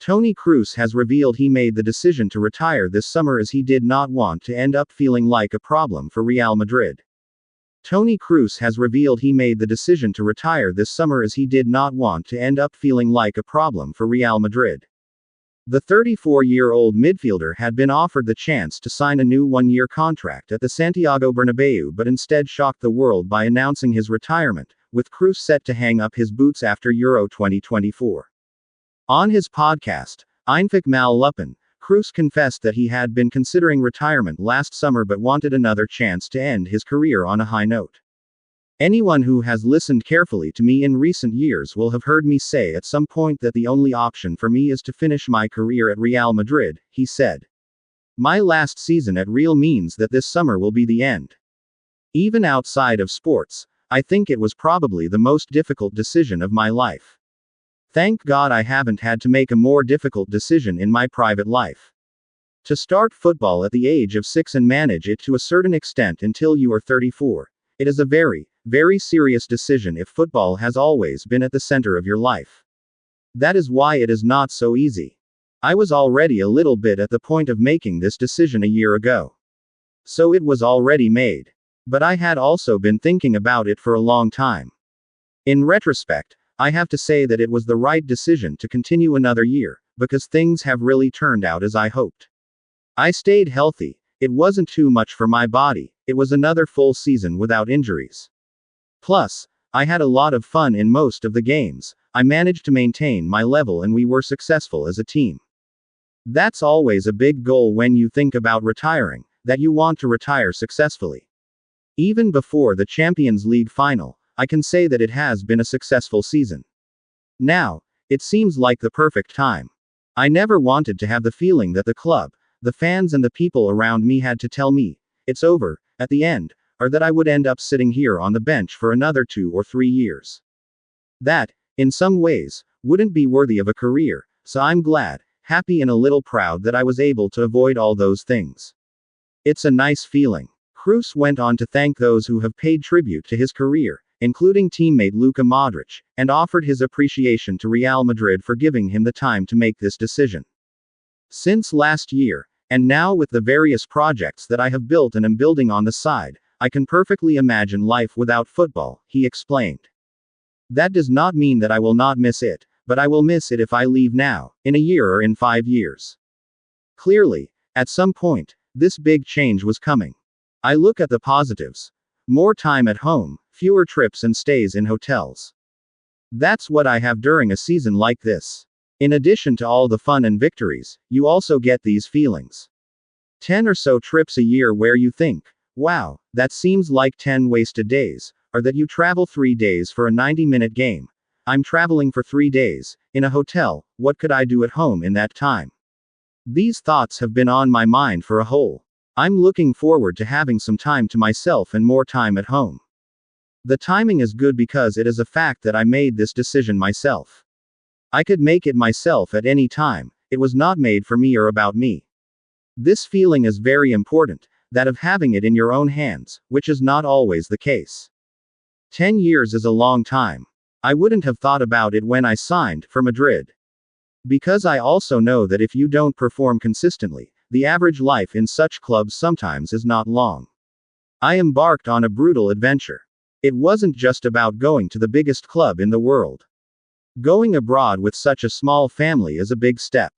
Toni Kroos has revealed he made the decision to retire this summer as he did not want to end up feeling like a problem for Real Madrid. Toni Kroos has revealed he made the decision to retire this summer as he did not want to end up feeling like a problem for Real Madrid. The 34-year-old midfielder had been offered the chance to sign a new one-year contract at the Santiago Bernabeu but instead shocked the world by announcing his retirement, with Kroos set to hang up his boots after Euro 2024. On his podcast, Einfach mal Lupen, Kroos confessed that he had been considering retirement last summer but wanted another chance to end his career on a high note. Anyone who has listened carefully to me in recent years will have heard me say at some point that the only option for me is to finish my career at Real Madrid, he said. My last season at Real means that this summer will be the end. Even outside of sports, I think it was probably the most difficult decision of my life. Thank God I haven't had to make a more difficult decision in my private life. To start football at the age of 6 and manage it to a certain extent until you are 34, it is a very, very serious decision if football has always been at the center of your life. That is why it is not so easy. I was already a little bit at the point of making this decision a year ago. So it was already made. But I had also been thinking about it for a long time. In retrospect, I have to say that it was the right decision to continue another year, because things have really turned out as I hoped. I stayed healthy, it wasn't too much for my body, it was another full season without injuries. Plus, I had a lot of fun in most of the games, I managed to maintain my level and we were successful as a team. That's always a big goal when you think about retiring, that you want to retire successfully. Even before the Champions League final, I can say that it has been a successful season. Now, it seems like the perfect time. I never wanted to have the feeling that the club, the fans and the people around me had to tell me, it's over, at the end, or that I would end up sitting here on the bench for another 2 or 3 years. That, in some ways, wouldn't be worthy of a career, so I'm glad, happy and a little proud that I was able to avoid all those things. It's a nice feeling. Kroos went on to thank those who have paid tribute to his career, including teammate Luka Modric, and offered his appreciation to Real Madrid for giving him the time to make this decision. Since last year, and now with the various projects that I have built and am building on the side, I can perfectly imagine life without football, he explained. That does not mean that I will not miss it, but I will miss it if I leave now, in a year or in 5 years. Clearly, at some point, this big change was coming. I look at the positives. More time at home, fewer trips and stays in hotels. That's what I have during a season like this. In addition to all the fun and victories, you also get these feelings. 10 or so trips a year where you think, wow, that seems like 10 wasted days, or that you travel 3 days for a 90-minute game. I'm traveling for 3 days, in a hotel, what could I do at home in that time? These thoughts have been on my mind for a whole. I'm looking forward to having some time to myself and more time at home. The timing is good because it is a fact that I made this decision myself. I could make it myself at any time, it was not made for me or about me. This feeling is very important, that of having it in your own hands, which is not always the case. 10 years is a long time. I wouldn't have thought about it when I signed for Madrid. Because I also know that if you don't perform consistently, the average life in such clubs sometimes is not long. I embarked on a brutal adventure. It wasn't just about going to the biggest club in the world. Going abroad with such a small family is a big step.